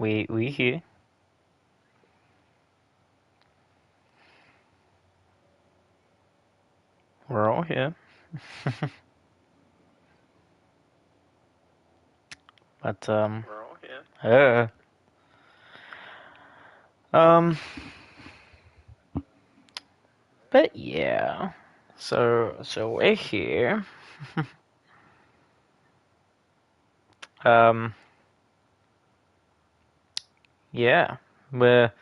We here. We're all here. But uh, um, but yeah. So we're here. Um, yeah, we're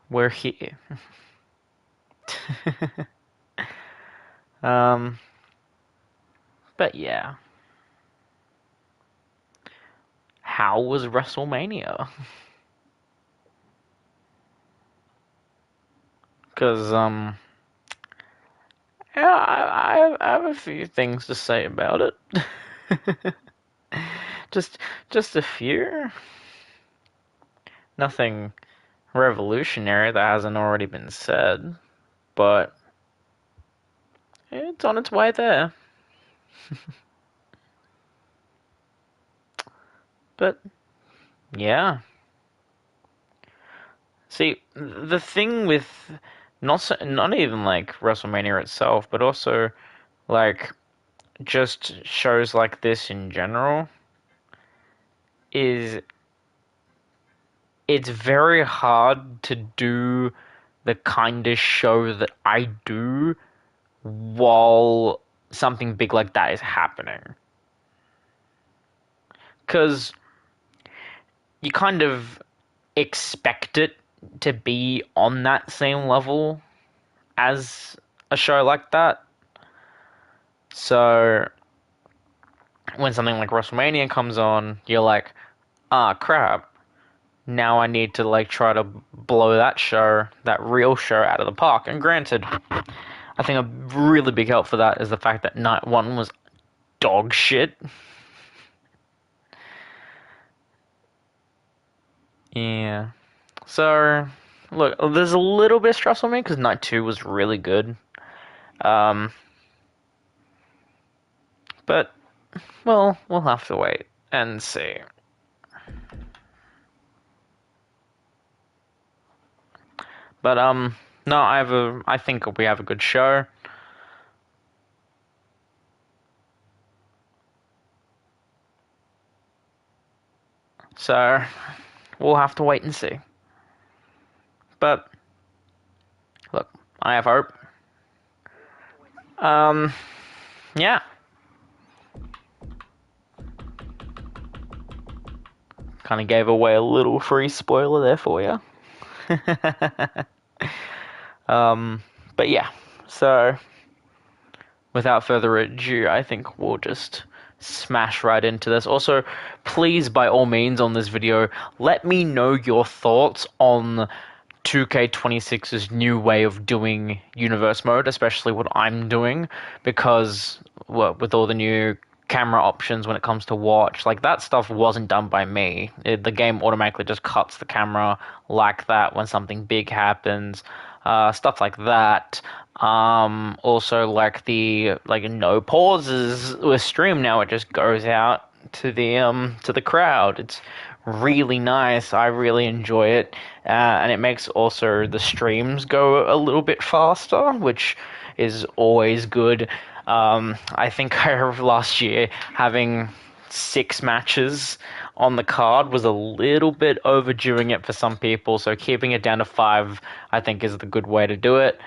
we're here. Um, but yeah. How was WrestleMania? Because yeah, I have a few things to say about it. just just a few. Nothing revolutionary that hasn't already been said, but it's on its way there. But yeah. See, the thing with not even like WrestleMania itself, but also like just shows like this in general is it's very hard to do the kind of show that I do while something big like that is happening. Because you kind of expect it to be on that same level as a show like that. So when something like WrestleMania comes on, you're like, ah, crap. Now I need to like try to blow that show, that real show, out of the park. And granted, I think a really big help for that is the fact that night one was dog shit. Yeah. So, look, there's a little bit of stress on me because night two was really good. Um, but, well, we'll have to wait and see. But, no, I think we have a good show. So, we'll have to wait and see. But, look, I have hope. Um, yeah. Kind of gave away a little free spoiler there for you. um, but yeah, so without further ado, I think we'll just smash right into this. Also, please, by all means, on this video, let me know your thoughts on 2K26's new way of doing universe mode, especially what I'm doing, because well, with all the new camera options when it comes to watch, like that stuff wasn't done by me. The game automatically just cuts the camera like that when something big happens, stuff like that. Also like the like no pauses with stream now, it just goes out to the crowd. It's really nice. I really enjoy it, and it makes also the streams go a little bit faster, which is always good. I think last year having 6 matches on the card was a little bit overdoing it for some people, so keeping it down to 5, I think, is the good way to do it.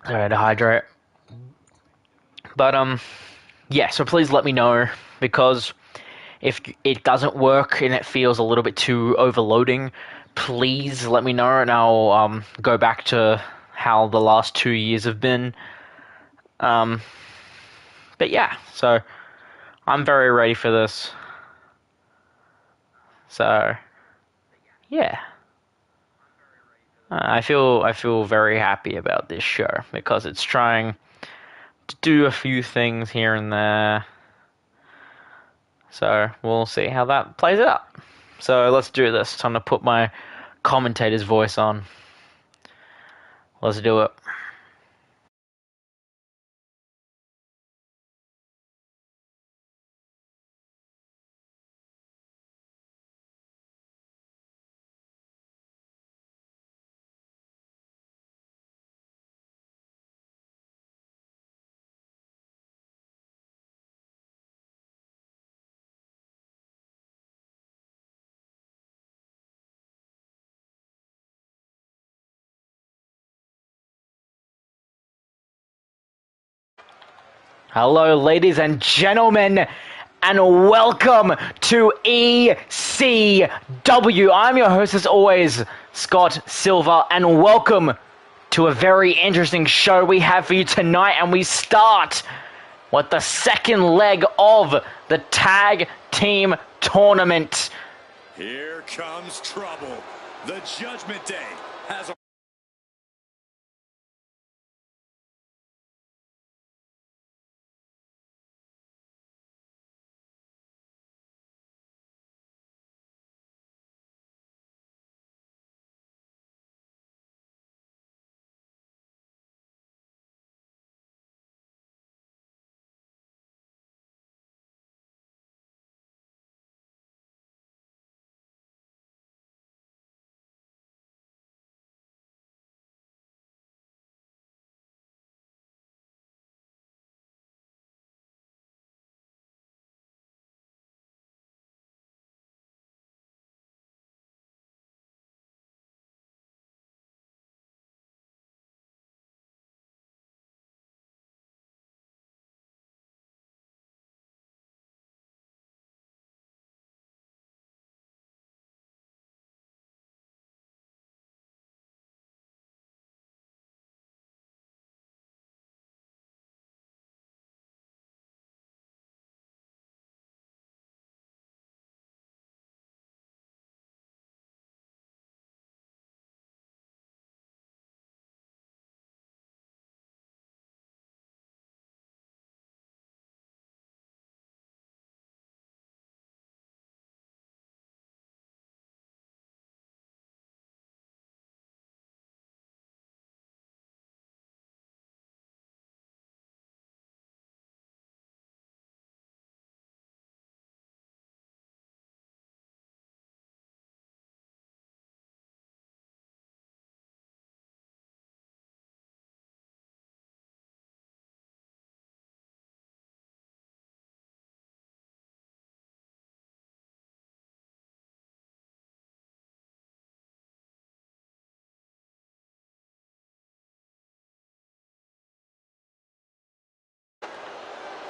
Sorry to hydrate. But yeah, so please let me know, because if it doesn't work and it feels a little bit too overloading, please let me know and I'll go back to how the last 2 years have been. Um, but yeah, so I'm very ready for this. So yeah, I feel very happy about this show because it's trying to do a few things here and there. So we'll see how that plays out. So let's do this. Time to put my commentator's voice on. Let's do it. Hello, ladies and gentlemen, and welcome to ECW. I'm your host, as always, Scott Silver, and welcome to a very interesting show we have for you tonight. And we start with the second leg of the Tag Team Tournament. Here comes trouble. The Judgment Day has a...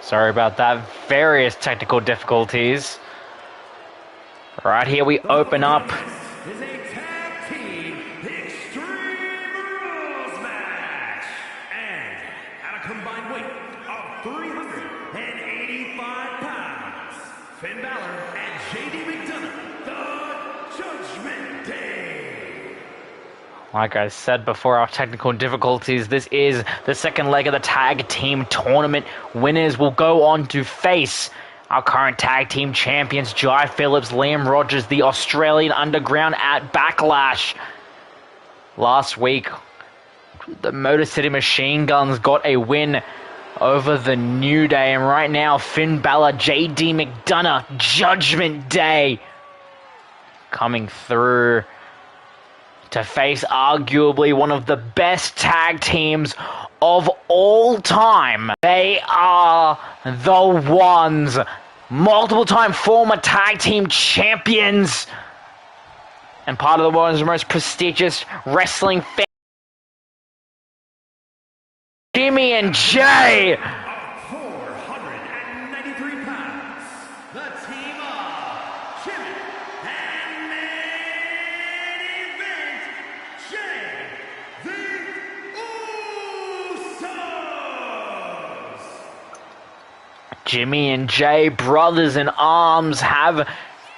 Sorry about that. Various technical difficulties. Right here we open up. This is a tag team extreme rules match. And at a combined weight of 385 pounds, Finn Balor and JD McDonough, the Judgment Day. Like I said before, our technical difficulties, this is the second leg of the Tag Team Tournament. Winners will go on to face our current Tag Team Champions, Jai Phillips, Liam Rogers, the Australian Underground at Backlash. Last week, the Motor City Machine Guns got a win over the New Day. And right now, Finn Balor, JD McDonough, Judgment Day coming through to face arguably one of the best tag teams of all time. They are the ones, multiple-time former tag team champions, and part of the world's most prestigious wrestling fans, Jimmy and Jay. 493 pounds, the team of Jimmy and main event, Jay the Usos. Jimmy and Jay, brothers in arms, have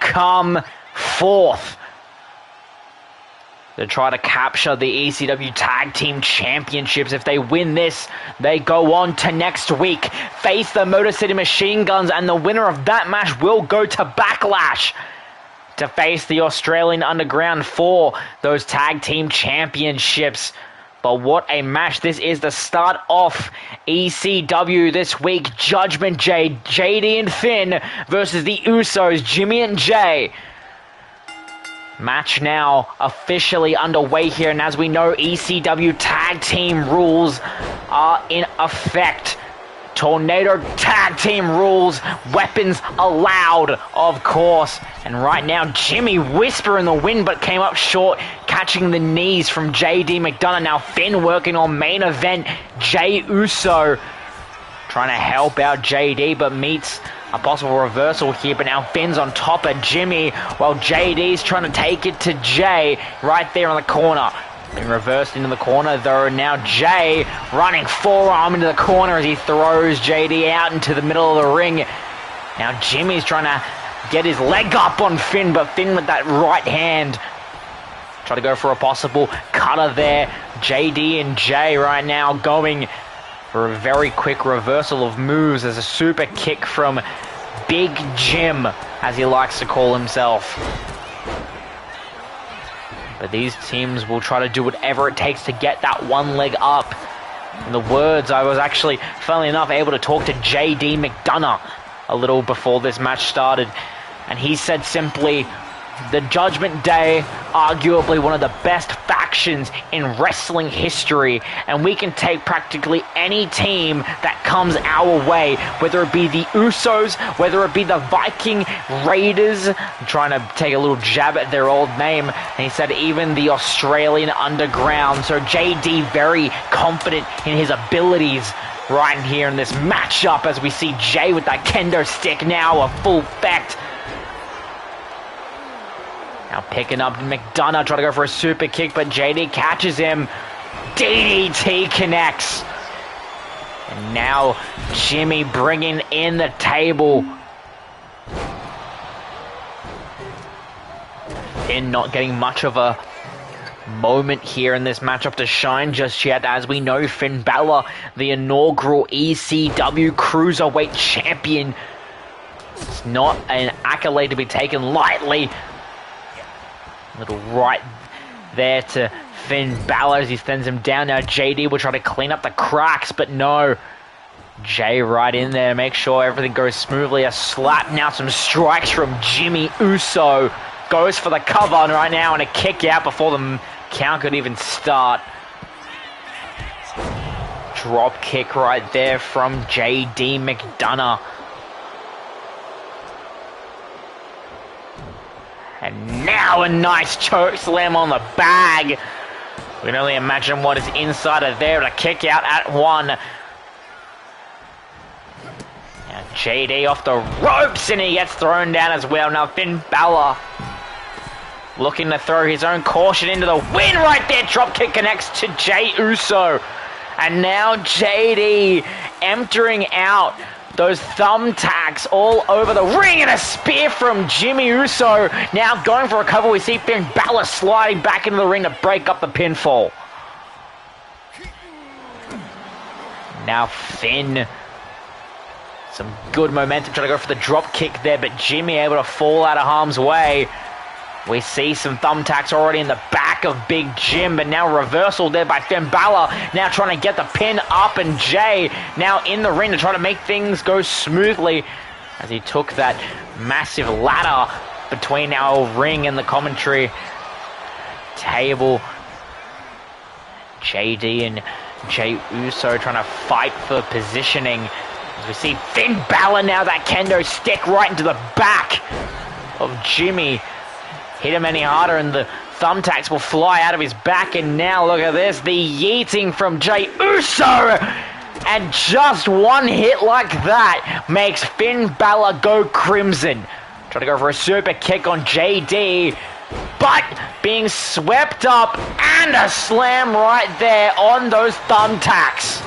come forth to try to capture the ECW Tag Team Championships. If they win this, they go on to next week, face the Motor City Machine Guns, and the winner of that match will go to Backlash to face the Australian Underground for those Tag Team Championships. But what a match this is to start off ECW this week. Judgment Day, JD and Finn versus the Usos, Jimmy and Jay. Match now officially underway here, and as we know, ECW tag team rules are in effect. Tornado tag team rules, weapons allowed, of course. And right now, Jimmy whisper in the wind, but came up short, catching the knees from JD McDonough. Now Finn working on main event, Jey Uso, trying to help out JD, but meets a possible reversal here. But now Finn's on top of Jimmy, while JD's trying to take it to Jay right there on the corner. Been reversed into the corner though. Now Jay running forearm into the corner as he throws JD out into the middle of the ring. Now Jimmy's trying to get his leg up on Finn, but Finn with that right hand. Try to go for a possible cutter there. JD and Jay right now going for a very quick reversal of moves. There's a super kick from Big Jim, as he likes to call himself. But these teams will try to do whatever it takes to get that one leg up. In the words, I was actually, funnily enough, able to talk to JD McDonough a little before this match started. And he said simply, the Judgment Day, arguably one of the best factions in wrestling history, and we can take practically any team that comes our way, whether it be the Usos, whether it be the Viking Raiders. I'm trying to take a little jab at their old name, and he said even the Australian Underground. So JD very confident in his abilities right here in this matchup, as we see Jay with that kendo stick now a full effect. Now picking up McDonough, trying to go for a super kick, but JD catches him. DDT connects. And now Jimmy bringing in the table. Finn not getting much of a moment here in this matchup to shine just yet, as we know Finn Balor, the inaugural ECW Cruiserweight Champion. It's not an accolade to be taken lightly. Little right there to Finn Balor as he sends him down. Now JD will try to clean up the cracks, but no. Jay right in there, make sure everything goes smoothly. A slap, now some strikes from Jimmy Uso. Goes for the cover right now and a kick out before the count could even start. Drop kick right there from JD McDonough. And now a nice choke slam on the bag. We can only imagine what is inside of there. A kick out at one. Now JD off the ropes and he gets thrown down as well. Now Finn Balor looking to throw his own caution into the wind right there. Drop kick connects to Jey Uso. And now JD emptying out those thumbtacks all over the ring, and a spear from Jimmy Uso. Now going for a cover, we see Finn Balor sliding back into the ring to break up the pinfall. Now Finn, some good momentum, trying to go for the drop kick there, but Jimmy able to fall out of harm's way. We see some thumbtacks already in the back of Big Jim, but now reversal there by Finn Balor. Now trying to get the pin up, and Jay now in the ring to try to make things go smoothly as he took that massive ladder between our ring and the commentary table. JD and Jey Uso trying to fight for positioning. As we see Finn Balor now, that kendo stick right into the back of Jimmy. Hit him any harder and the thumbtacks will fly out of his back. And now look at this, the yeeting from Jey Uso. And just one hit like that makes Finn Balor go crimson. Trying to go for a super kick on JD, but being swept up, and a slam right there on those thumbtacks.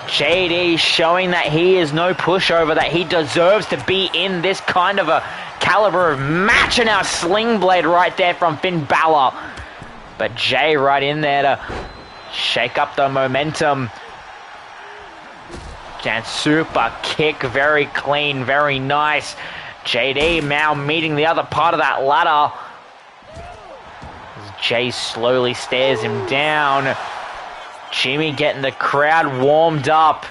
JD showing that he is no pushover, that he deserves to be in this kind of a caliber of match. And now sling blade right there from Finn Balor, but Jay right in there to shake up the momentum. And super kick, very clean, very nice. JD now meeting the other part of that ladder as Jay slowly stares him down. Jimmy getting the crowd warmed up.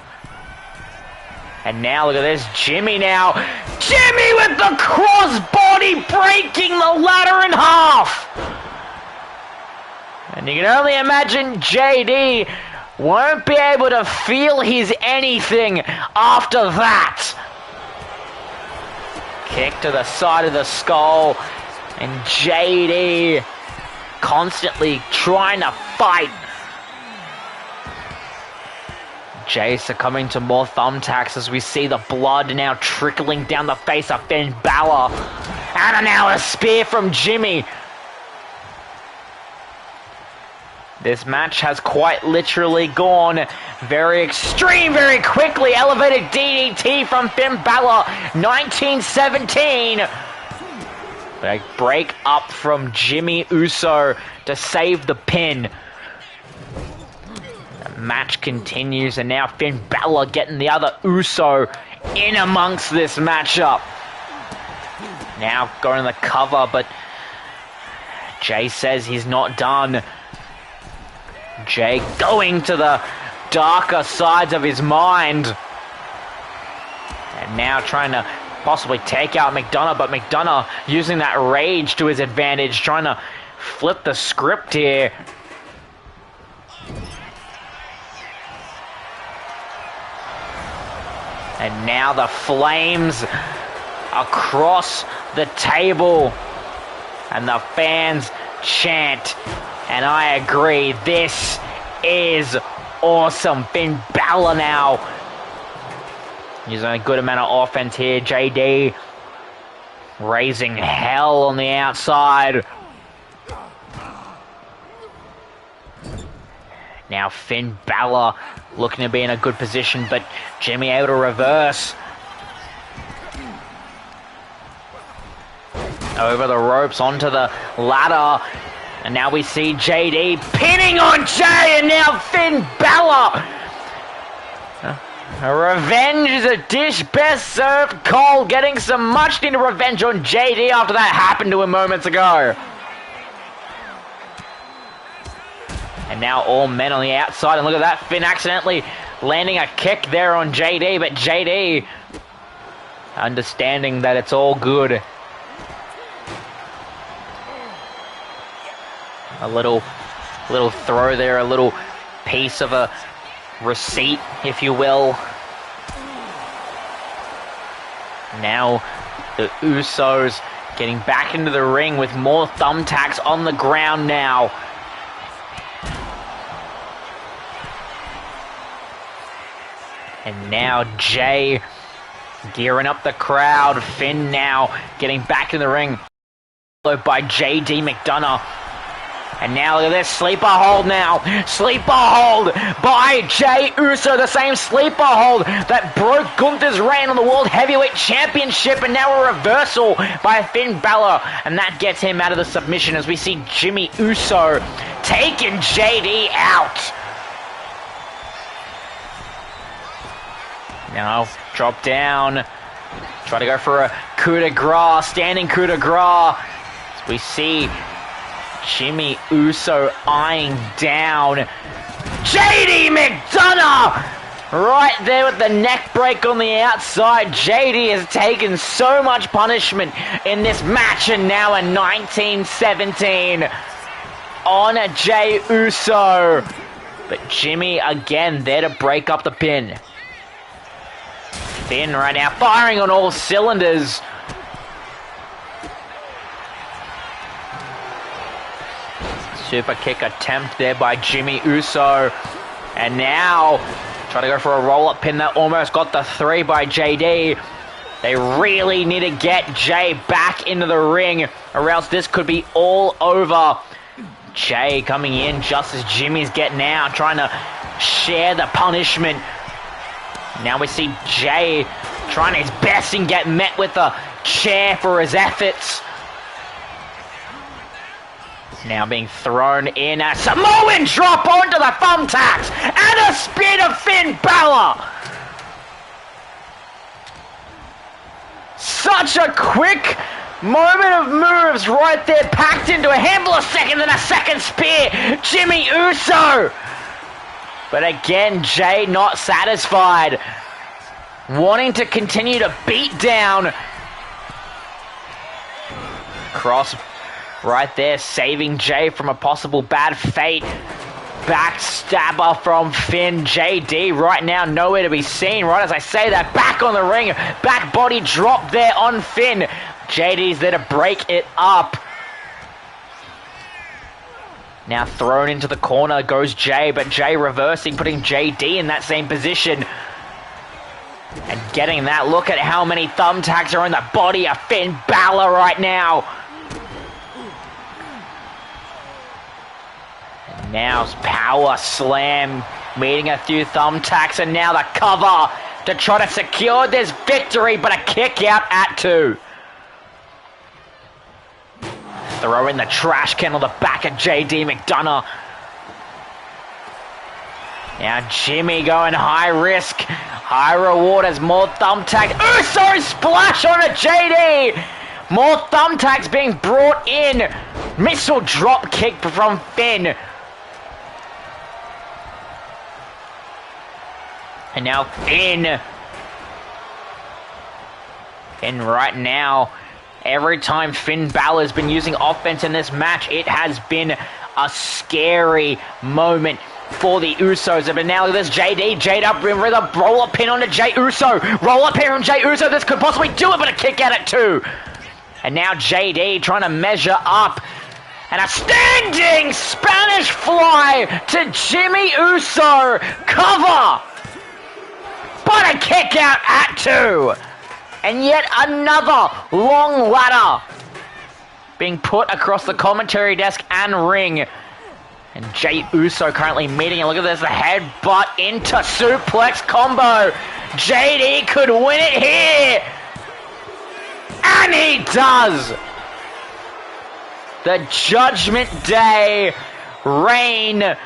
And now look at this, Jimmy now. Jimmy with the crossbody, breaking the ladder in half. And you can only imagine JD won't be able to feel his anything after that. Kick to the side of the skull. And JD constantly trying to fight. Jay succumbing to more thumbtacks as we see the blood now trickling down the face of Finn Balor. And now a spear from Jimmy. This match has quite literally gone very extreme very quickly. Elevated DDT from Finn Balor, 1917. A break up from Jimmy Uso to save the pin. The match continues, and now Finn Balor getting the other Uso in amongst this matchup. Now going to the cover, but Jay says he's not done. Jay going to the darker sides of his mind. And now trying to possibly take out McDonough, but McDonough using that rage to his advantage, trying to flip the script here. And now the flames across the table. And the fans chant. And I agree, this is awesome. Finn Balor now using a good amount of offense here. JD raising hell on the outside. Now Finn Balor looking to be in a good position, but Jimmy able to reverse. Over the ropes, onto the ladder. And now we see JD pinning on Jay, and now Finn Balor. Revenge is a dish best served cold, getting some much needed revenge on JD after that happened to him moments ago. And now all men on the outside, and look at that, Finn accidentally landing a kick there on JD, but JD understanding that it's all good. A little throw there, a little piece of a receipt, if you will. Now the Usos getting back into the ring with more thumbtacks on the ground now. And now Jay gearing up the crowd. Finn now getting back in the ring, followed by JD McDonough. And now look at this, sleeper hold now. Sleeper hold by Jay Uso, the same sleeper hold that broke Gunther's reign on the World Heavyweight Championship, and now a reversal by Finn Balor, and that gets him out of the submission as we see Jimmy Uso taking JD out. Now drop down, try to go for a coup de grace, standing coup de grace. As we see Jimmy Uso eyeing down JD McDonough right there with the neck break on the outside. JD has taken so much punishment in this match, and now a 1917 on Jay Uso. But Jimmy again there to break up the pin. Finn right now firing on all cylinders. Super kick attempt there by Jimmy Uso. And now, try to go for a roll-up pin that almost got the 3 by JD. They really need to get Jay back into the ring, or else this could be all over. Jay coming in just as Jimmy's getting out, trying to share the punishment. Now we see Jay trying his best and get met with a chair for his efforts. Now being thrown in a Samoan drop onto the thumbtacks and a spear to Finn Balor. Such a quick moment of moves right there, packed into a handful of seconds and a second spear. Jimmy Uso. But again, Jay not satisfied, wanting to continue to beat down. Cross right there, saving Jay from a possible bad fate. Backstabber from Finn. JD right now nowhere to be seen. Right as I say that, back on the ring. Back body drop there on Finn. JD's there to break it up. Now thrown into the corner goes Jay, but Jay reversing, putting JD in that same position. And getting that look at how many thumbtacks are in the body of Finn Balor right now. And now power slam, meeting a few thumbtacks, and now the cover to try to secure this victory, but a kick out at 2. Throw in the trash can on the back of JD McDonough. Now Jimmy going high risk, high reward as more thumbtacks. Uso splash on a JD! More thumbtacks being brought in. Missile drop kick from Finn. And now Finn right now, every time Finn Balor's been using offense in this match, it has been a scary moment for the Usos. But now look at this, JD up with a roll-up pin onto Jey Uso. Roll-up pin from Jey Uso, this could possibly do it, but a kick out at 2. And now JD trying to measure up. And a standing Spanish fly to Jimmy Uso. Cover! But a kick out at 2. And yet another long ladder being put across the commentary desk and ring. And Jey Uso currently meeting, and look at this, the headbutt into suplex combo. JD could win it here. And he does. The Judgment Day reign.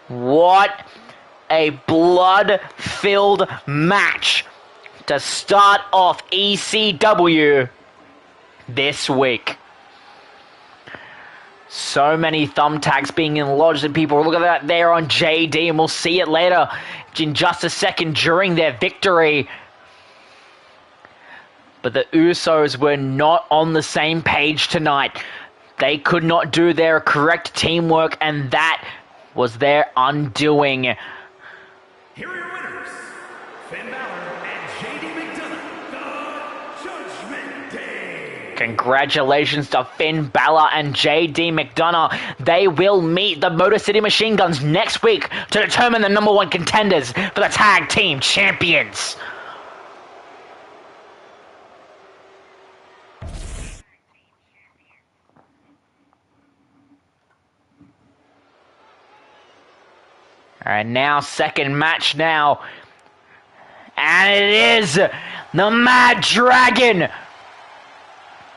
What a blood-filled match to start off ECW this week. So many thumbtacks being lodged, and people look at that there on JD, and we'll see it later in just a second during their victory. But the Usos were not on the same page tonight. They could not do their correct teamwork, and that was their undoing. Here are your winners, Finn Balor and JD McDonough, the Judgment Day. Congratulations to Finn Balor and JD McDonough. They will meet the Motor City Machine Guns next week to determine the number 1 contenders for the Tag Team Champions. Alright, now second match now. And it is the Mad Dragon,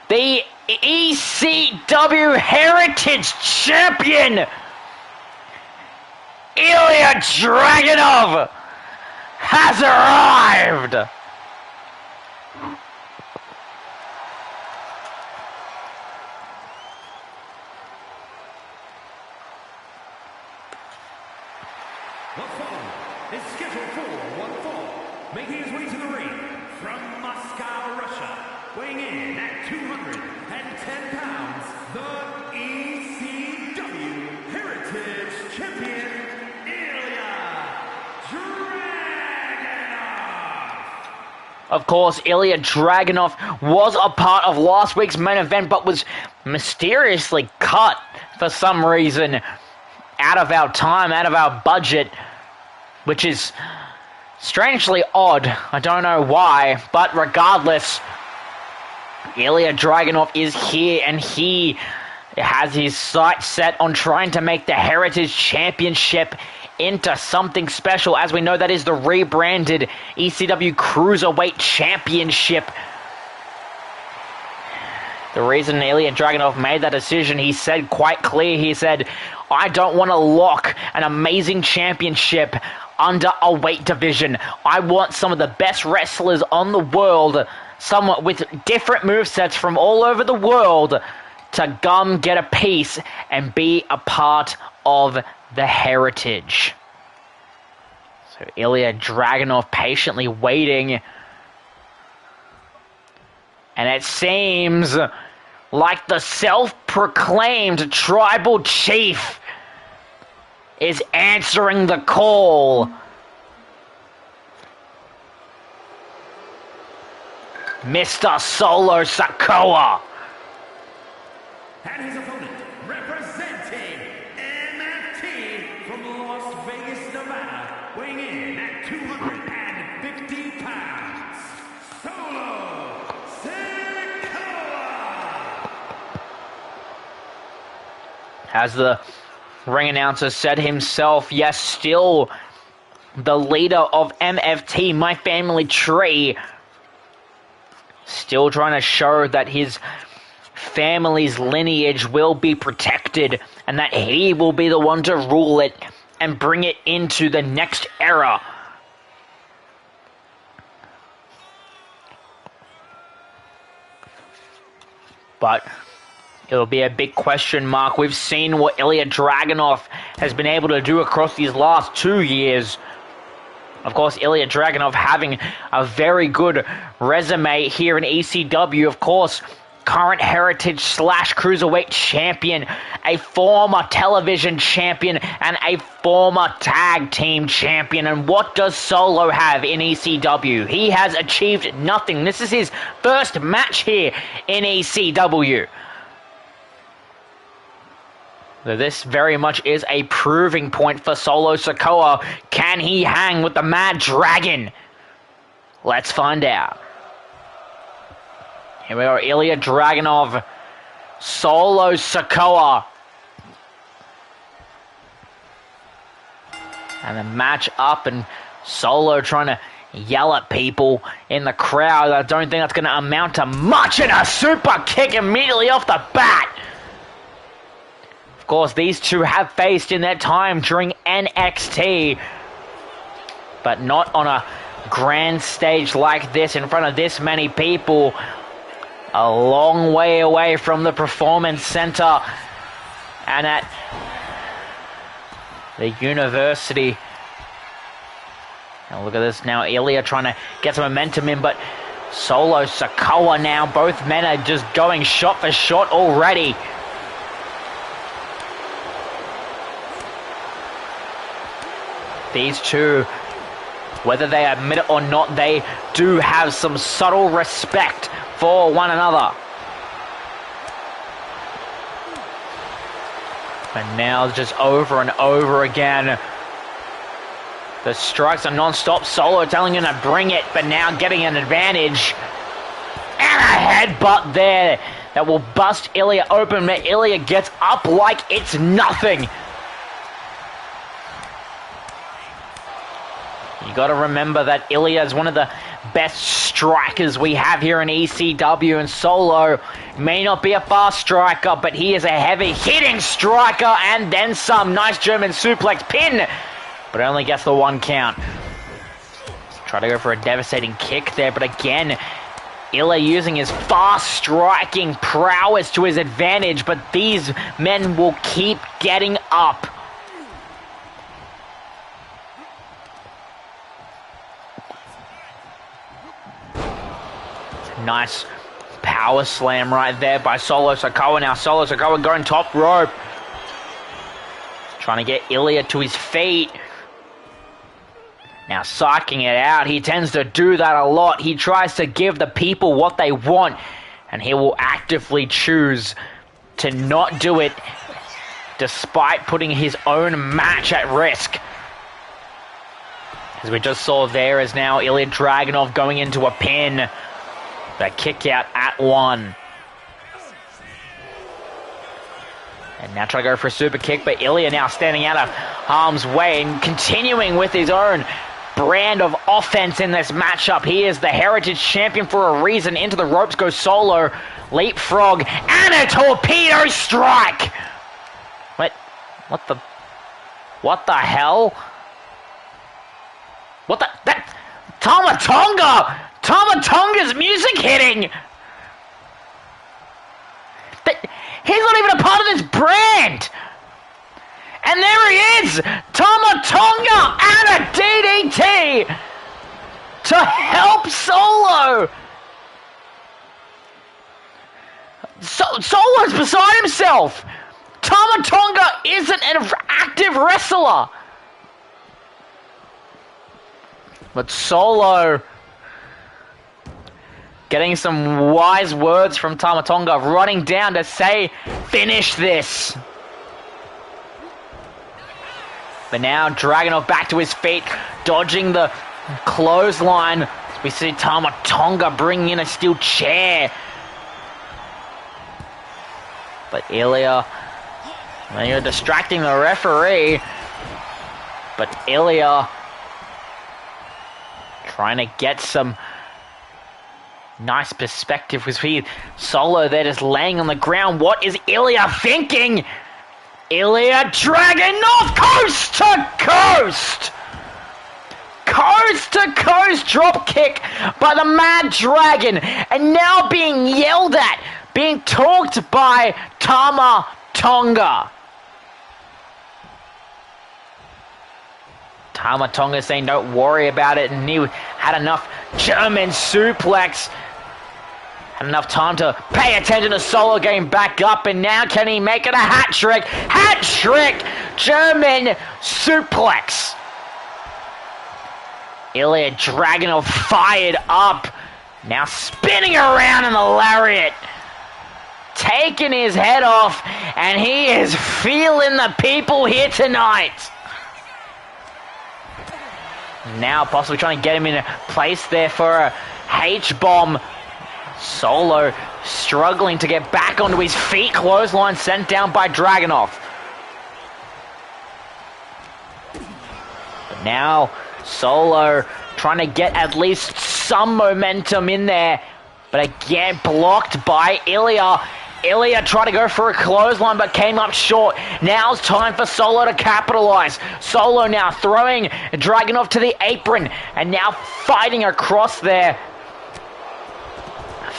the ECW Heritage Champion, Ilya Dragunov, has arrived. The foe is scheduled for one fall, making his way to the ring from Moscow, Russia, weighing in at 210 pounds, the ECW Heritage Champion, Ilya Dragunov. Of course, Ilya Dragunov was a part of last week's main event, but was mysteriously cut for some reason. Out of our time, out of our budget, which is strangely odd. I don't know why, but regardless, Ilya Dragunov is here, and he has his sights set on trying to make the Heritage Championship into something special. As we know, that is the rebranded ECW Cruiserweight Championship. The reason Ilya Dragunov made that decision, he said quite clear, he said, I don't want to lock an amazing championship under a weight division. I want some of the best wrestlers on the world, some with different movesets from all over the world, to come get a piece and be a part of the heritage. So Ilya Dragunov patiently waiting. And it seems like the self-proclaimed tribal chief is answering the call. Mr. Solo Sikoa. And his opponent, representing MFT from Las Vegas, Nevada, weighing in at 250 pounds, Solo Sikoa! As the ring announcer said himself, yes, still the leader of MFT, my family tree, still trying to show that his family's lineage will be protected and that he will be the one to rule it and bring it into the next era. But it'll be a big question mark. We've seen what Ilya Dragunov has been able to do across these last 2 years. Of course, Ilya Dragunov having a very good resume here in ECW. Of course, current Heritage / Cruiserweight champion, a former television champion, and a former tag team champion. And what does Solo have in ECW? He has achieved nothing. This is his first match here in ECW. So this very much is a proving point for Solo Sikoa. Can he hang with the Mad Dragon? Let's find out. Here we are, Ilya Dragunov, Solo Sikoa. And the match up, and Solo trying to yell at people in the crowd. I don't think that's going to amount to much, and a super kick immediately off the bat. Of course, these two have faced in their time during NXT, but not on a grand stage like this in front of this many people. A long way away from the Performance Center and at the university. Now look at this now, Ilya trying to get some momentum in, but Solo Sikoa now, both men are just going shot for shot already. These two, whether they admit it or not, they do have some subtle respect for one another. And now just over and over again, the strikes are non-stop. Solo telling him to bring it, but now getting an advantage. And a headbutt there that will bust Ilya open, but Ilya gets up like it's nothing. You got to remember that Ilya is one of the best strikers we have here in ECW, and Solo may not be a fast striker, but he is a heavy hitting striker, and then some. Nice German suplex pin, but only gets the 1 count. Try to go for a devastating kick there, but again, Ilya using his fast striking prowess to his advantage, but these men will keep getting up. Nice power slam right there by Solo Sikoa. Now Solo Sikoa going top rope. Trying to get Ilya to his feet. Now psyching it out. He tends to do that a lot. He tries to give the people what they want, and he will actively choose to not do it despite putting his own match at risk. As we just saw there is now Ilya Dragunov going into a pin. That kick out at 1. And now try to go for a super kick, but Ilya now standing out of harm's way and continuing with his own brand of offense in this matchup. He is the Heritage Champion for a reason. Into the ropes goes Solo. Leapfrog and a torpedo strike! Wait, what the hell? What the, that, Tama Tonga! Tama Tonga's music hitting! He's not even a part of this brand! And there he is! Tama Tonga and a DDT to help Solo! Solo's beside himself! Tama Tonga isn't an active wrestler! But Solo getting some wise words from Tama Tonga, running down to say, finish this. But now Dragunov back to his feet, dodging the clothesline. We see Tama Tonga bringing in a steel chair. But Ilya, you're distracting the referee. But Ilya trying to get some nice perspective. We see Solo there just laying on the ground. What is Ilya thinking? Ilya Dragunov coast to coast! Coast to coast drop kick by the Mad Dragon, and now being yelled at, being talked by Tama Tonga. Tama Tonga saying don't worry about it, and he had enough German suplex. Had enough time to pay attention to Solo getting back up, and now can he make it a hat trick? Hat trick! German suplex. Ilya Dragunov fired up. Now spinning around in the lariat. Taking his head off, and he is feeling the people here tonight. Now possibly trying to get him in a place there for a H-bomb. Solo struggling to get back onto his feet. Clothesline sent down by Dragunov. But now Solo trying to get at least some momentum in there. But again blocked by Ilya. Ilya tried to go for a clothesline but came up short. Now's time for Solo to capitalize. Solo now throwing Dragunov to the apron and now fighting across there.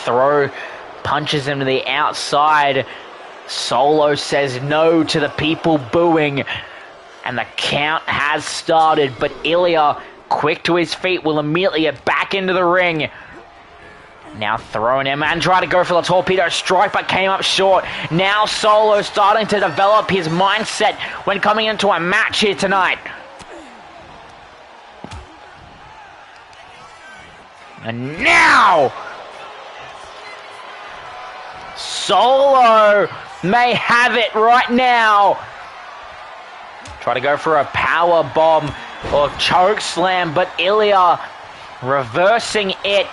Throw punches him to the outside. Solo says no to the people booing. And the count has started. But Ilya, quick to his feet, will immediately get back into the ring. Now throwing him and try to go for the torpedo strike but came up short. Now Solo starting to develop his mindset when coming into a match here tonight. And now Solo may have it right now. Try to go for a power bomb or choke slam, but Ilya reversing it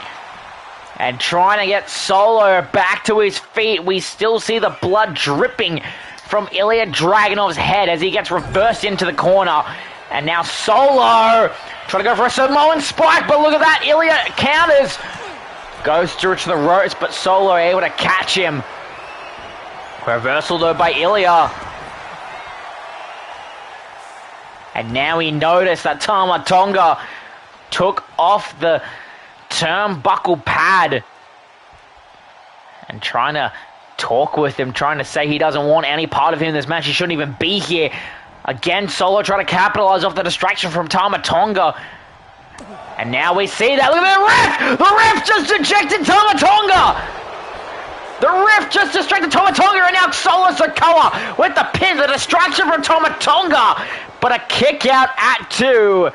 and trying to get Solo back to his feet. We still see the blood dripping from Ilya Dragunov's head as he gets reversed into the corner. And now Solo trying to go for a Samoan spike, but look at that, Ilya counters. Goes through to the ropes, but Solo able to catch him. Reversal though by Ilya. And now he noticed that Tama Tonga took off the turnbuckle pad. And trying to talk with him, trying to say he doesn't want any part of him in this match. He shouldn't even be here. Again, Solo trying to capitalize off the distraction from Tama Tonga. And now we see that. Look at the ref! The ref just ejected Tama Tonga! The ref just distracted Tama Tonga, and now Solo Sikoa with the pin, the distraction from Tama Tonga. But a kick out at 2.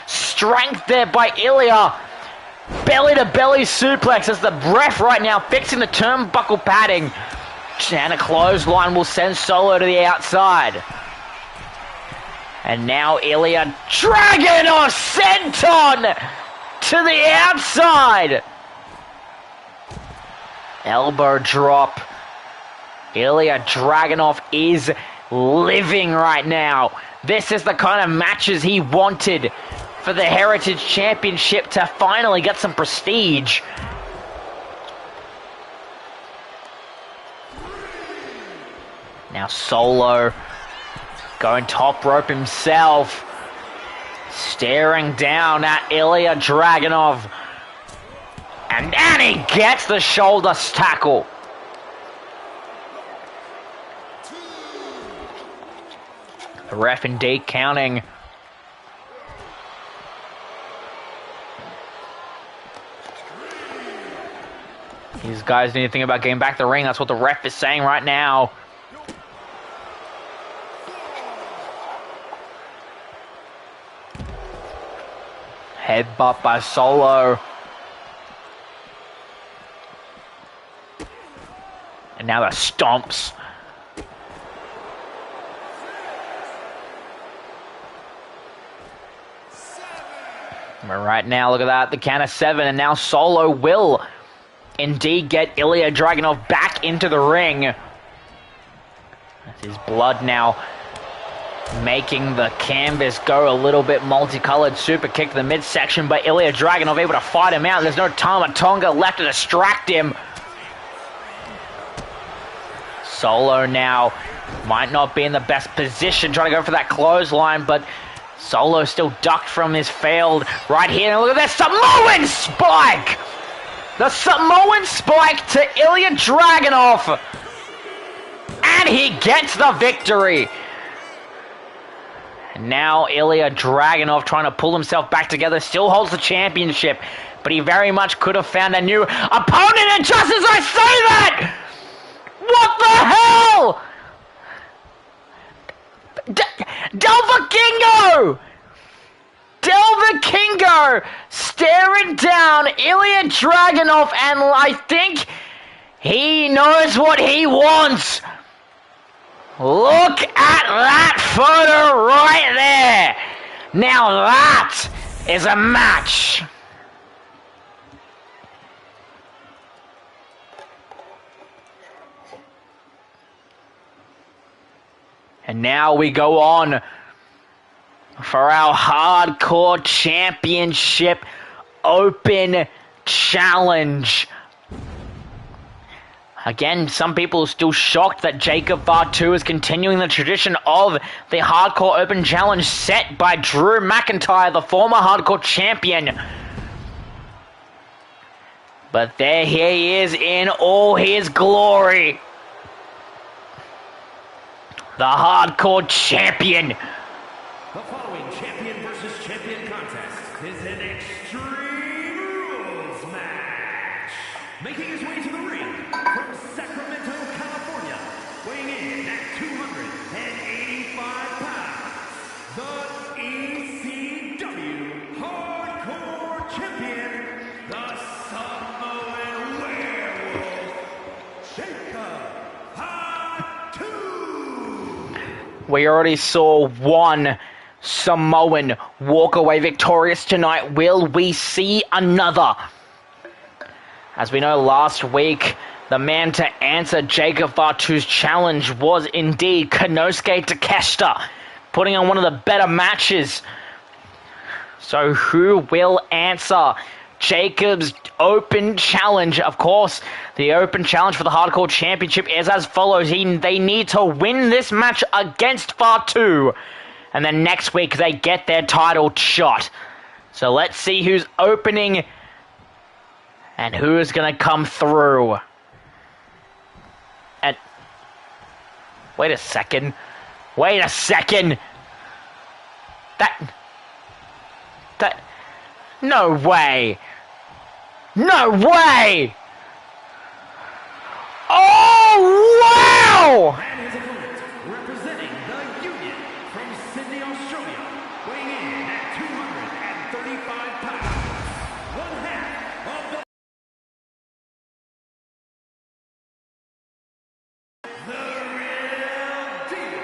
Strength there by Ilya. Belly to belly suplex as the ref right now fixing the turnbuckle padding. And a clothesline will send Solo to the outside. And now Ilya Dragunov senton to the outside. Elbow drop. Ilya Dragunov is living right now. This is the kind of matches he wanted for the Heritage Championship to finally get some prestige. Now Solo going top rope himself. Staring down at Ilya Dragunov. And he gets the shoulder tackle. The ref indeed counting. These guys need to think about getting back to the ring. That's what the ref is saying right now. Headbutt by Solo. And now the stomps. But right now, look at that, the count of 7, and now Solo will indeed get Ilya Dragunov back into the ring. That's his blood now making the canvas go a little bit multicolored. Super kick to the midsection, but Ilya Dragunov able to fight him out. There's no Tama Tonga left to distract him. Solo now might not be in the best position trying to go for that clothesline, but Solo still ducked from his failed right here. And look at that Samoan spike! The Samoan spike to Ilya Dragunov. And he gets the victory. And now Ilya Dragunov trying to pull himself back together, still holds the championship, but he very much could have found a new opponent, and just as I say that, what the hell? Del Vikingo! Del Vikingo staring down Ilya Dragunov, and I think he knows what he wants. Look at that photo right there. Now that is a match. And now we go on for our Hardcore Championship Open Challenge. Again, some people are still shocked that Jacob Fatu is continuing the tradition of the Hardcore Open Challenge set by Drew McIntyre, the former Hardcore Champion. But there he is in all his glory. The Hardcore Champion. The following champion versus champion contest is an Extreme Rules match. Making his way to the ring from Sacramento, California, weighing in at 285 pounds, the ECW Hardcore Champion, the Samoan Werewolf, Jacob Fatu. We already saw one Samoan walk away victorious tonight. Will we see another? As we know, last week, the man to answer Jacob Fatu's challenge was indeed Konosuke Takeshita, putting on one of the better matches. So who will answer Jacob's open challenge? Of course, the open challenge for the Hardcore Championship is as follows. They need to win this match against Fatu, and then next week they get their title shot. So let's see who's opening and who is going to come through. And wait a second. That no way. Oh, wow! And his opponent, representing the Union from Sydney, Australia, weighing in at 235 pounds, one half of the real deal,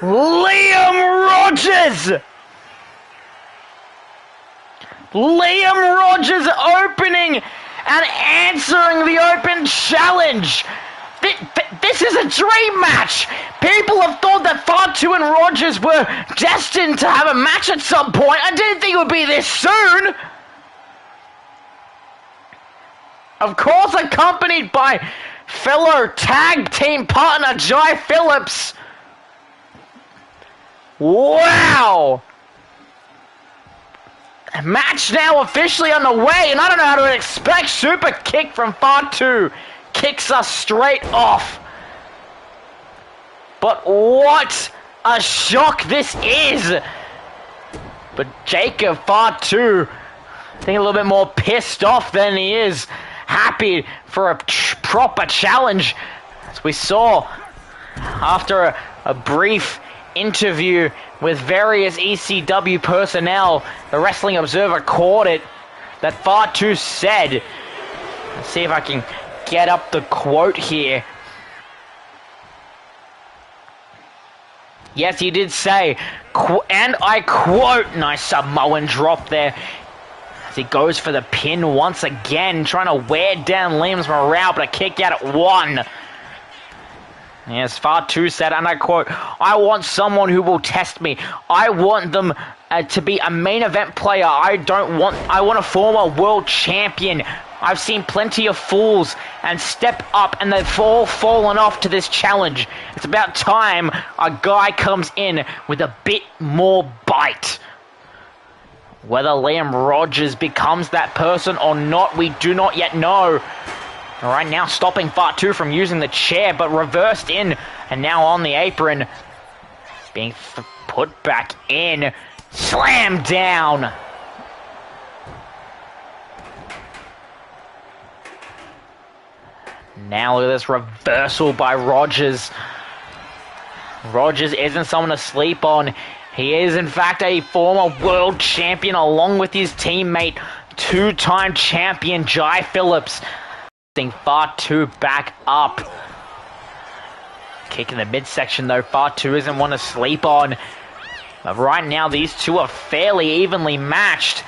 Liam Rogers! Liam Rogers opening and answering the open challenge. This is a dream match. People have thought that Fatu and Rogers were destined to have a match at some point. I didn't think it would be this soon. Of course, accompanied by fellow tag team partner Jai Phillips. Wow! Match now officially underway, and I don't know how to expect. Super kick from Fatu kicks us straight off. But what a shock this is! But Jacob Fatu, I think a little bit more pissed off than he is happy for a proper challenge. As we saw, after a brief interview with various ECW personnel. The Wrestling Observer caught it that Fatu said. Let's see if I can get up the quote here. Yes, he did say, and I quote, nice Samoan drop there, as he goes for the pin once again, trying to wear down Liam's morale, but a kick out at 1. Yes, Fatu said, and I quote, I want someone who will test me. I want them to be a main event player. I want a former world champion. I've seen plenty of fools and step up, and they've all fallen off to this challenge. It's about time a guy comes in with a bit more bite. Whether Liam Rogers becomes that person or not, we do not yet know. Alright, now stopping Fatu from using the chair, but reversed in, and now on the apron. Being put back in. Slammed down. Now look at this reversal by Rogers. Rogers isn't someone to sleep on. He is in fact a former world champion along with his teammate, 2-time champion Jai Phillips. Fatu back up. Kick in the midsection though, Fatu isn't one to sleep on. But right now these two are fairly evenly matched.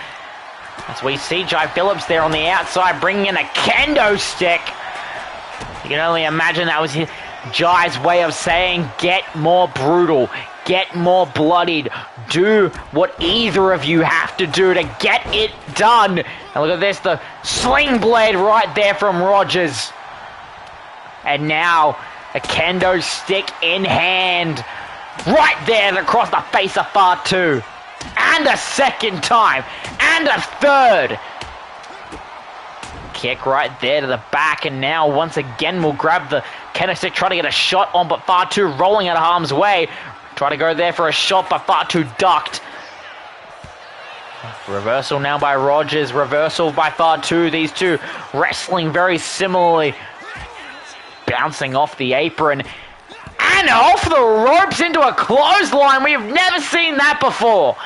As we see Jai Phillips there on the outside bringing in a kendo stick. You can only imagine that was Jai's way of saying, get more brutal, get more bloodied, do what either of you have to do to get it done. And look at this, the sling blade right there from Rogers. And now, a kendo stick in hand, right there across the face of Fatu. And a second time, and a third. Kick right there to the back, and now once again we'll grab the kendo stick, try to get a shot on, but Fatu rolling out of harm's way. Try to go there for a shot, but Fatu ducked. Reversal now by Rogers, reversal by Fatu. These two wrestling very similarly. Bouncing off the apron, and off the ropes into a clothesline. We have never seen that before.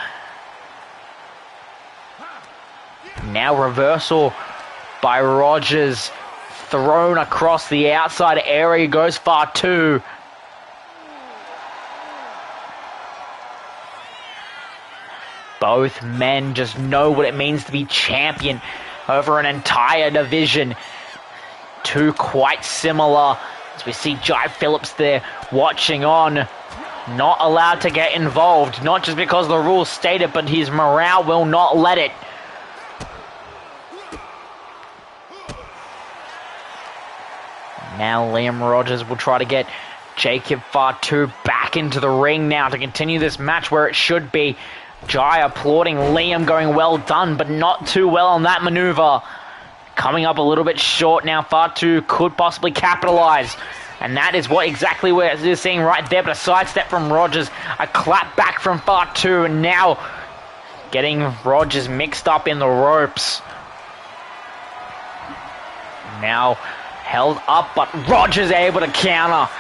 Now reversal by Rogers, thrown across the outside area goes Fatu. Both men just know what it means to be champion over an entire division. Two quite similar, as we see Jai Phillips there watching on, not allowed to get involved, not just because the rules state it, but his morale will not let it. Now Liam Rogers will try to get Jacob Fatu back into the ring now to continue this match where it should be. Jai applauding Liam, going well done, but not too well on that maneuver. Coming up a little bit short now, Fatu could possibly capitalize. And that is what exactly we're seeing right there, but a sidestep from Rogers, a clap back from Fatu, and now getting Rogers mixed up in the ropes. Now held up, but Rogers able to counter.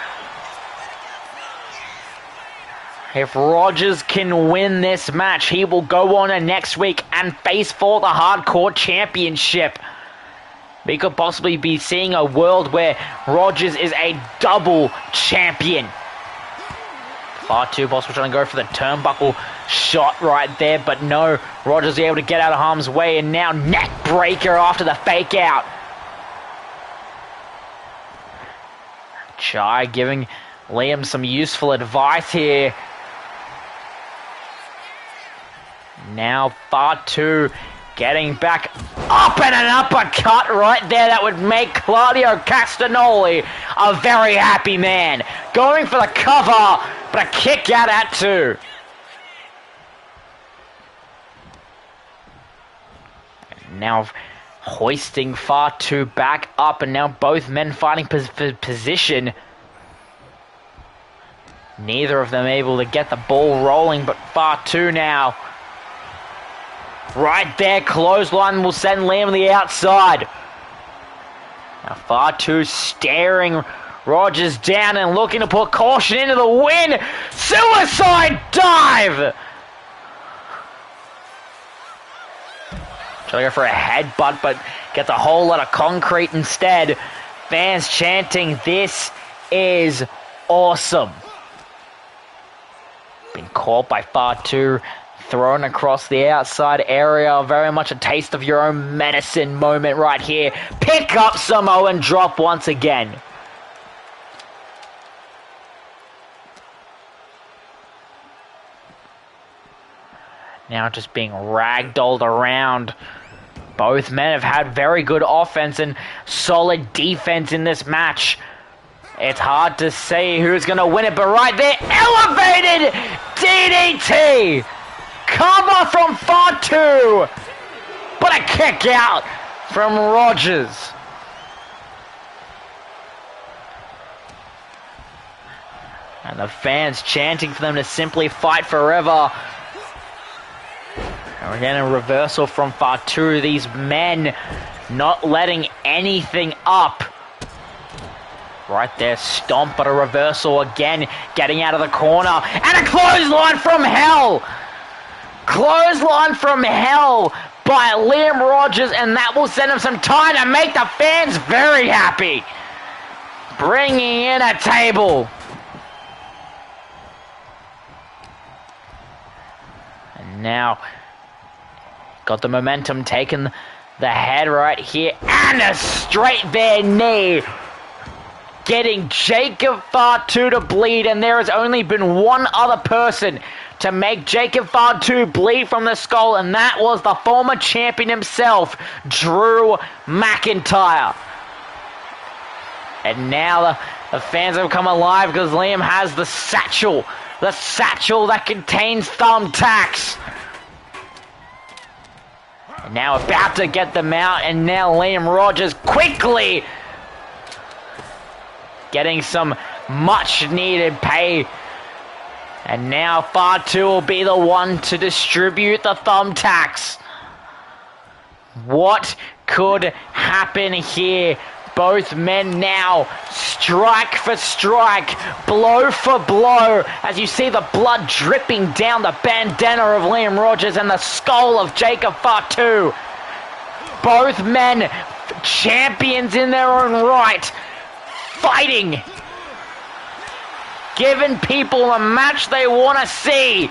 If Rogers can win this match, he will go on next week and face for the Hardcore Championship. We could possibly be seeing a world where Rogers is a double champion. Fatu possibly trying to go for the turnbuckle shot right there, but no, Rogers is able to get out of harm's way, and now neck breaker after the fake out. Jai giving Liam some useful advice here. Now Fatu getting back up, and an uppercut right there that would make Claudio Castagnoli a very happy man. Going for the cover, but a kick out at 2. Now hoisting Fatu back up, and now both men fighting for position. Neither of them able to get the ball rolling, but Fatu now. Right there, clothesline will send Liam to the outside. Now Fatu staring Rogers down and looking to put caution into the wind. Suicide dive! Trying to go for a headbutt, but gets a whole lot of concrete instead. Fans chanting, "This is awesome." Been caught by Fatu, thrown across the outside area. Very much a taste of your own medicine moment right here. Pick up Samoan drop once again. Now just being ragdolled around. Both men have had very good offense and solid defense in this match. It's hard to say who's going to win it, but right there, elevated DDT! Cover from Fatu! But a kick out from Rogers. And the fans chanting for them to simply fight forever. And we're getting a reversal from Fatu. These men not letting anything up. Right there, stomp, but a reversal again, getting out of the corner. And a clothesline from hell! Clothesline from hell by Liam Rogers, and that will send him some time to make the fans very happy. Bringing in a table. And now, got the momentum, taking the head right here, and a straight there knee. Getting Jacob Fatu to bleed, and there has only been one other person to make Jacob Fatu bleed from the skull, and that was the former champion himself, Drew McIntyre. And now the fans have come alive because Liam has the satchel that contains thumbtacks. And now about to get them out, and now Liam Rogers quickly getting some much needed pay. And now Fatu will be the one to distribute the thumbtacks. What could happen here? Both men now strike for strike, blow for blow, as you see the blood dripping down the bandana of Liam Rogers and the skull of Jacob Fatu. Both men champions in their own right, fighting, giving people a match they want to see.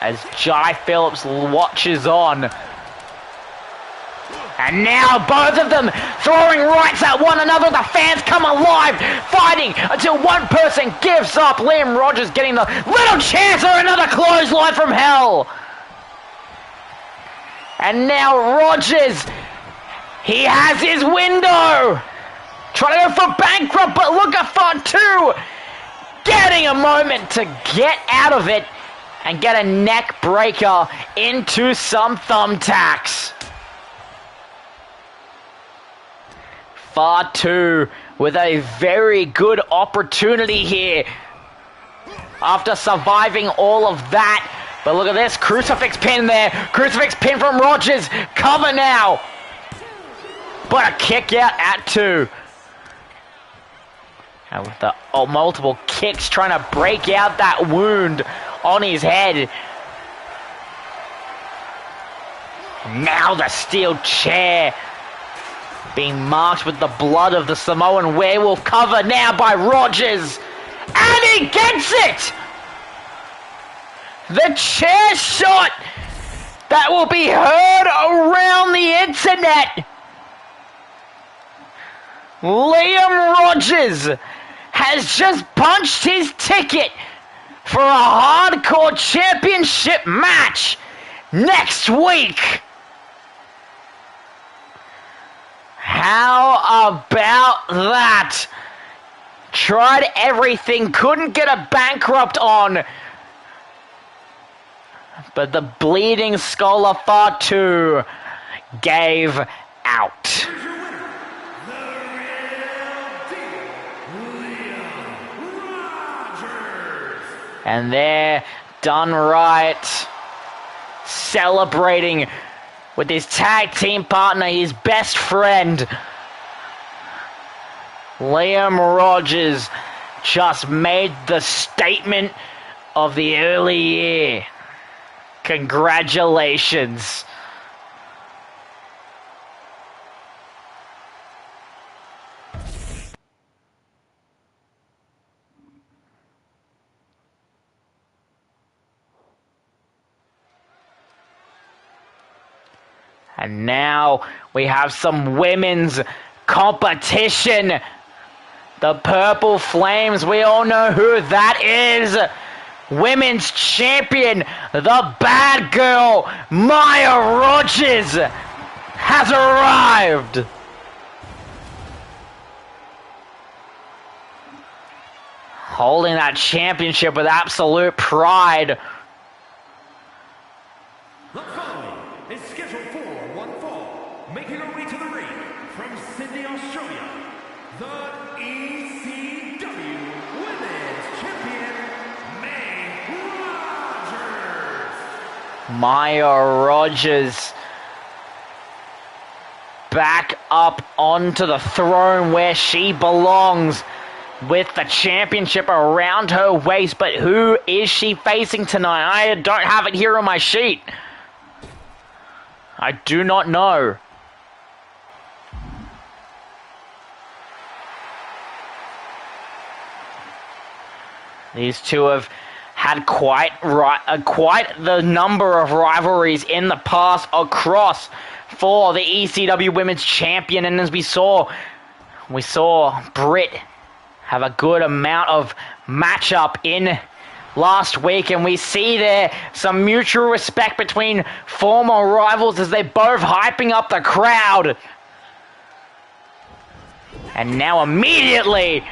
As Jai Phillips watches on. And now both of them throwing rights at one another. The fans come alive, fighting until one person gives up. Liam Rogers getting the little chance or another clothesline from hell. And now Rogers, he has his window. Trying to go for bankrupt, but look at Fatu getting a moment to get out of it and get a neck breaker into some thumbtacks. Fatu with a very good opportunity here after surviving all of that. But look at this, crucifix pin there. Crucifix pin from Rogers. Cover now. But a kick out at 2. And with the multiple kicks trying to break out that wound on his head. Now the steel chair being marked with the blood of the Samoan werewolf. Cover now by Rogers. And he gets it! The chair shot that will be heard around the internet. Liam Rogers has just punched his ticket for a hardcore championship match next week. How about that? Tried everything, couldn't get a bankrupt on. But the bleeding skull of Fatu gave out. And they're done right. Celebrating with his tag team partner, his best friend, Liam Rogers, just made the statement of the early year. Congratulations. And now we have some women's competition. The Purple Flames, we all know who that is. Women's champion, the bad girl, Maya Rogers, has arrived. Holding that championship with absolute pride. The following is scheduled for one fall, making her way to the ring from Sydney, Australia, the ECW Women's Champion, Maya Rogers back up onto the throne where she belongs with the championship around her waist. But who is she facing tonight? I don't have it here on my sheet. I do not know. These two have had quite the number of rivalries in the past across for the ECW Women's Champion, and as we saw Britt have a good amount of matchup in last week, and we see there some mutual respect between former rivals as they're both hyping up the crowd. And now immediately,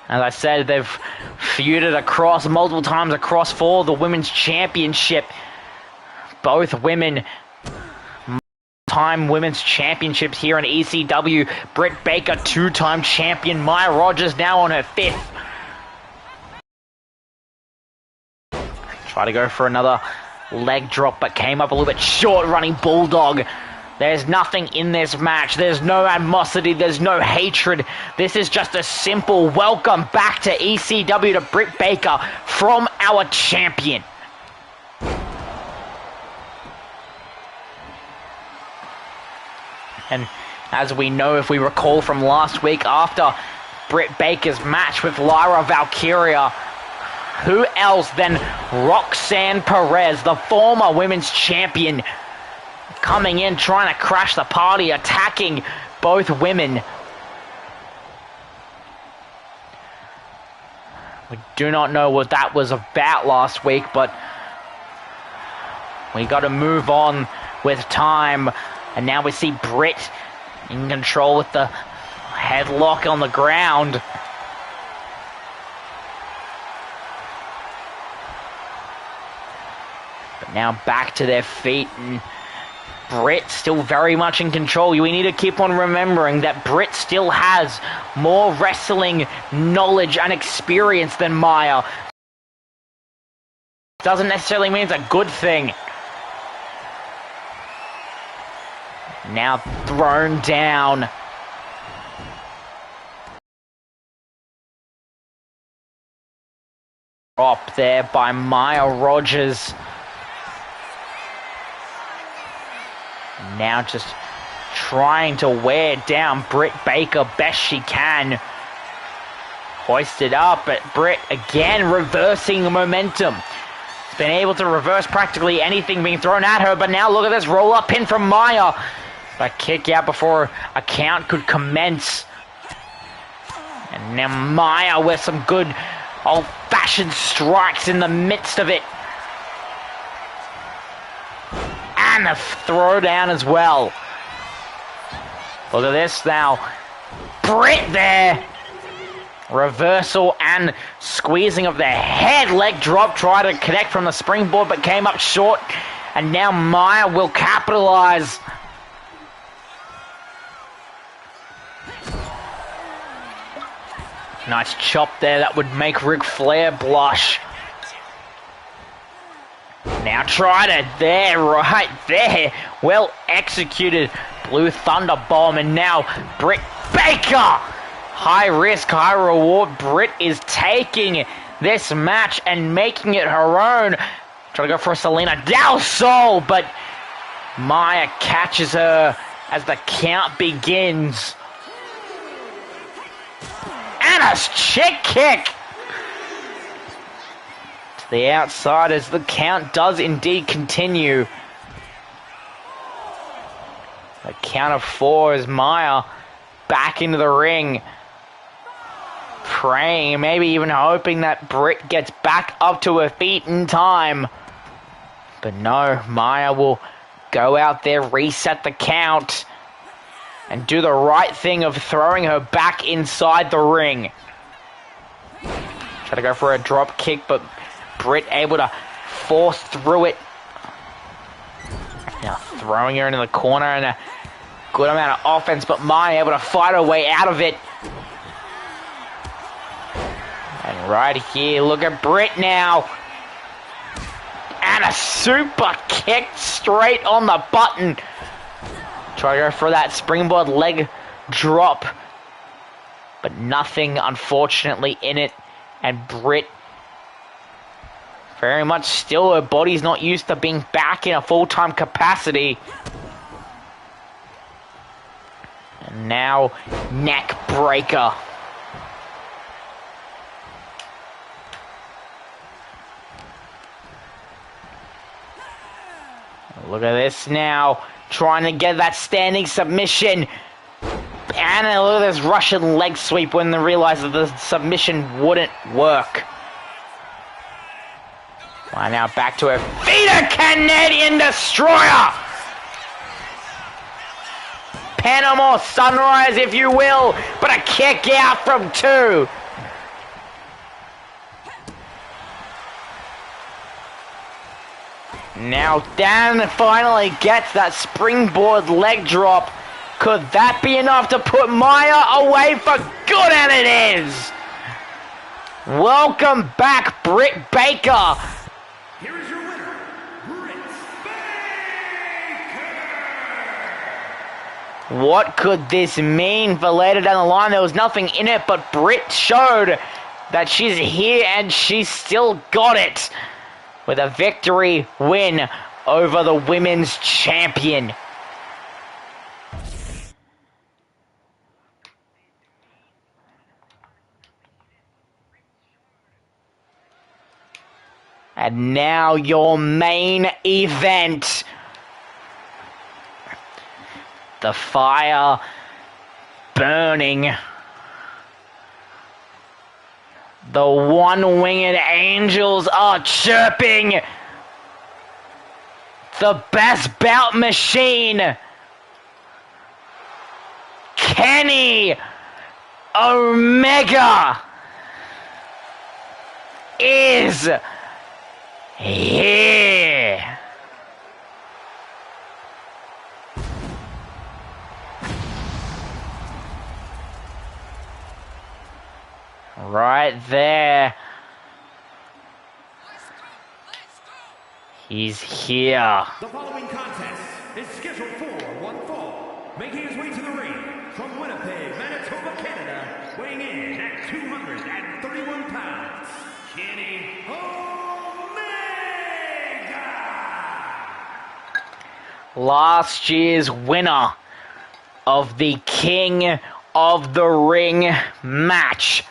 as I said, they've feuded across multiple times across for the Women's Championship. Both women time Women's Championships here in ECW. Britt Baker, two-time champion. Maya Rogers now on her fifth. Try to go for another leg drop, but came up a little bit short, running Bulldog. There's nothing in this match. There's no animosity. There's no hatred. This is just a simple welcome back to ECW to Britt Baker from our champion. And as we know, if we recall from last week, after Britt Baker's match with Lyra Valkyria, who else than Roxanne Perez, the former women's champion, coming in, trying to crash the party, attacking both women. We do not know what that was about last week, but we got to move on with time. And now we see Britt in control with the headlock on the ground. But now back to their feet, and Britt still very much in control. We need to keep on remembering that Britt still has more wrestling knowledge and experience than Maya. Doesn't necessarily mean it's a good thing. Now thrown down. Drop there by Maya Rogers. Now just trying to wear down Britt Baker best she can. Hoisted up, but Britt again reversing the momentum. It's been able to reverse practically anything being thrown at her, but now look at this roll-up pin from Maya. A kick out before a count could commence. And now Maya with some good old-fashioned strikes in the midst of it. And a throwdown as well. Look at this now. Britt there. Reversal and squeezing of the head. Leg drop. Tried to connect from the springboard but came up short. And now Maya will capitalize. Nice chop there. That would make Ric Flair blush. Now tried it there, right there. Well executed. Blue Thunder Bomb, and now Britt Baker. High risk, high reward. Britt is taking this match and making it her own. Trying to go for a Selena Del Sol, but Maya catches her as the count begins. And a chick kick to the outside as the count does indeed continue. A count of 4 as Maya back into the ring. Praying, maybe even hoping that Britt gets back up to her feet in time. But no, Maya will go out there, reset the count, and do the right thing of throwing her back inside the ring. Try to go for a drop kick, but Britt able to force through it. Now throwing her into the corner and a good amount of offense, but Maya able to fight her way out of it. And right here, look at Britt now. And a super kick straight on the button. Try to go for that springboard leg drop, but nothing, unfortunately, in it. And Britt, very much still, her body's not used to being back in a full-time capacity. And now, neck breaker. Look at this now, trying to get that standing submission. And look at this Russian leg sweep when they realized that the submission wouldn't work. Well, now back to her feet, a Canadian Destroyer! Panama Sunrise, if you will, but a kick out from 2. Now Dan finally gets that springboard leg drop. Could that be enough to put Maya away for good? And it is! Welcome back, Britt Baker. Here is your winner, Britt Baker! What could this mean for later down the line? There was nothing in it, but Britt showed that she's here and she's still got it. With a victory win over the women's champion. And now your main event. The fire burning. The one-winged angels are chirping. The best bout machine, Kenny Omega, is here. Right there. He's here. The following contest is scheduled for one fall. Making his way to the ring from Winnipeg, Manitoba, Canada, weighing in at 231 pounds, Kenny Omega! Last year's winner of the King of the Ring match.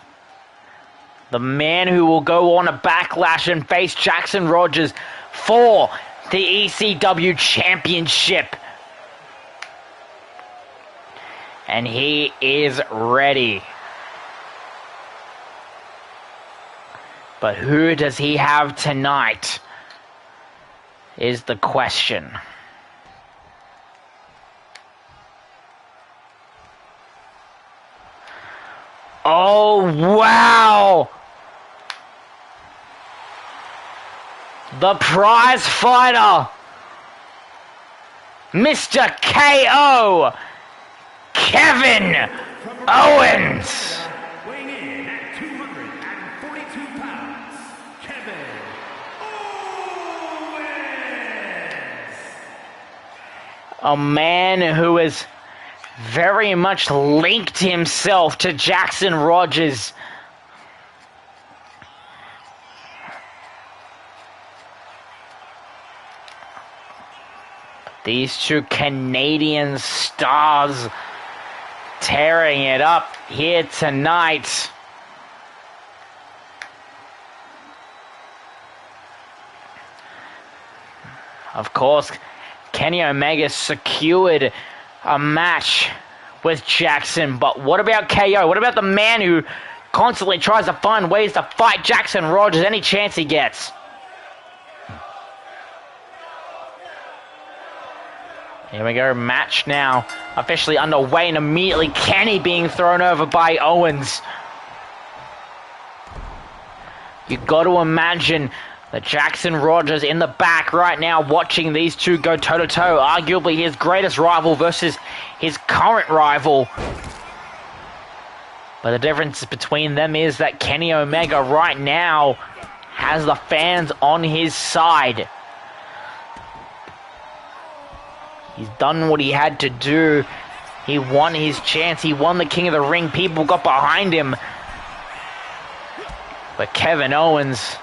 The man who will go on a Backlash and face Jackson Rogers for the ECW Championship. And he is ready. But who does he have tonight is the question. Oh, wow! The prize fighter, Mr. KO, Kevin Owens. Weighing in at 242 pounds, Kevin Owens! A man who has very much linked himself to Jackson Rogers. These two Canadian stars tearing it up here tonight. Of course, Kenny Omega secured a match with Jackson, but what about KO? What about the man who constantly tries to find ways to fight Jackson Rogers any chance he gets? Here we go, match now officially underway, and immediately Kenny being thrown over by Owens. You got to imagine that Jackson Rogers in the back right now watching these two go toe-to-toe, arguably his greatest rival versus his current rival. But the difference between them is that Kenny Omega right now has the fans on his side. He's done what he had to do. He won his chance. He won the King of the Ring. People got behind him. But Kevin Owens,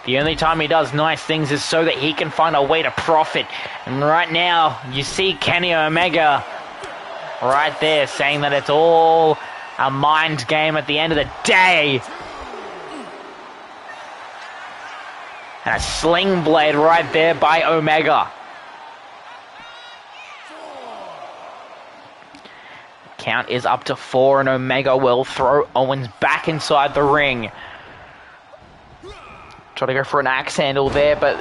the only time he does nice things is so that he can find a way to profit. And right now, you see Kenny Omega right there saying that it's all a mind game at the end of the day. And a sling blade right there by Omega. Count is up to 4, and Omega will throw Owens back inside the ring. Try to go for an axe handle there, but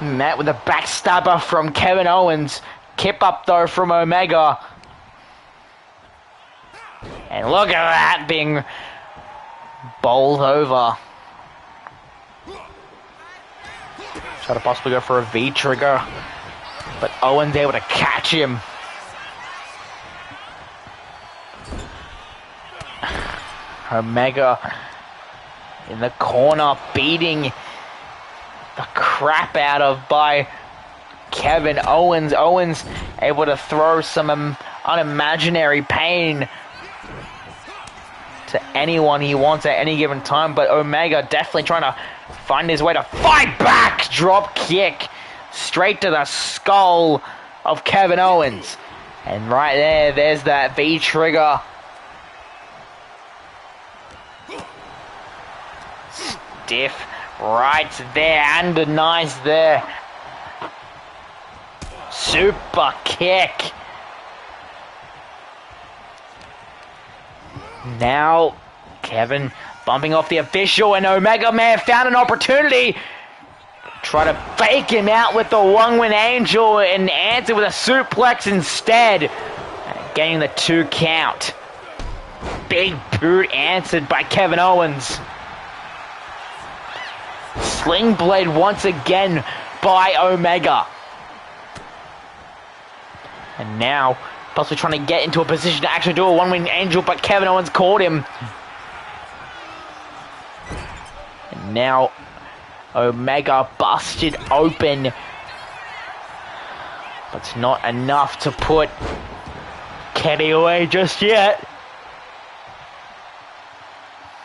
met with a backstabber from Kevin Owens. Kip up though from Omega. And look at that being bowled over. Try to possibly go for a V trigger, but Owens able to catch him. Omega in the corner beating the crap out of by Kevin Owens. Owens able to throw some unimaginary pain to anyone he wants at any given time, but Omega definitely trying to find his way to fight back. Drop kick straight to the skull of Kevin Owens. And right there's that V trigger. Stiff right there, and nice there. Super kick. Now Kevin bumping off the official, and Omega may have found an opportunity. Try to fake him out with the one-wing angel and answer with a suplex instead. Getting the 2 count. Big boot answered by Kevin Owens. Sling blade once again by Omega. And now, possibly trying to get into a position to actually do a one-wing angel, but Kevin Owens caught him. And now, Omega busted open. But it's not enough to put Kenny away just yet.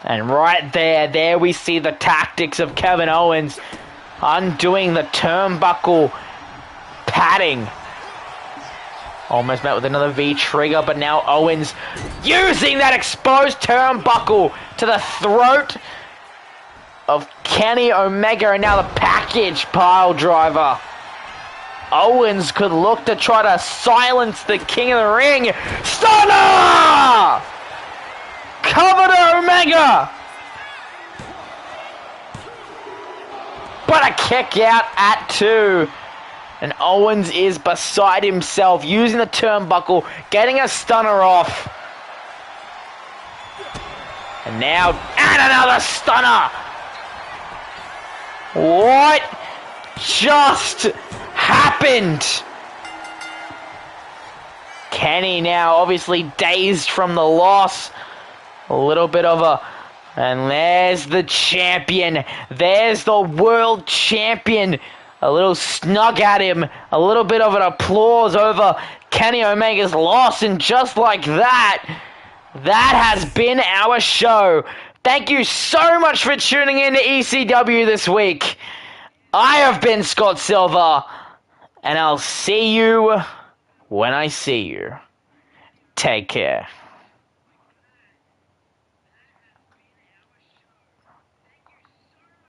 And right there we see the tactics of Kevin Owens undoing the turnbuckle padding. Almost met with another V trigger, but now Owens using that exposed turnbuckle to the throat of Kenny Omega, and now the package pile driver. Owens could look to try to silence the King of the Ring. Stunner! Cover to Omega! But a kick out at 2. And Owens is beside himself, using the turnbuckle, getting a stunner off. And now, and another stunner! What just happened? Kenny now obviously dazed from the loss. A little bit of a... And there's the champion. There's the world champion a little snug at him, a little bit of an applause over Kenny Omega's loss, and just like that, that has been our show. Thank you so much for tuning in to ECW this week. I have been Scott Silver, and I'll see you when I see you. Take care.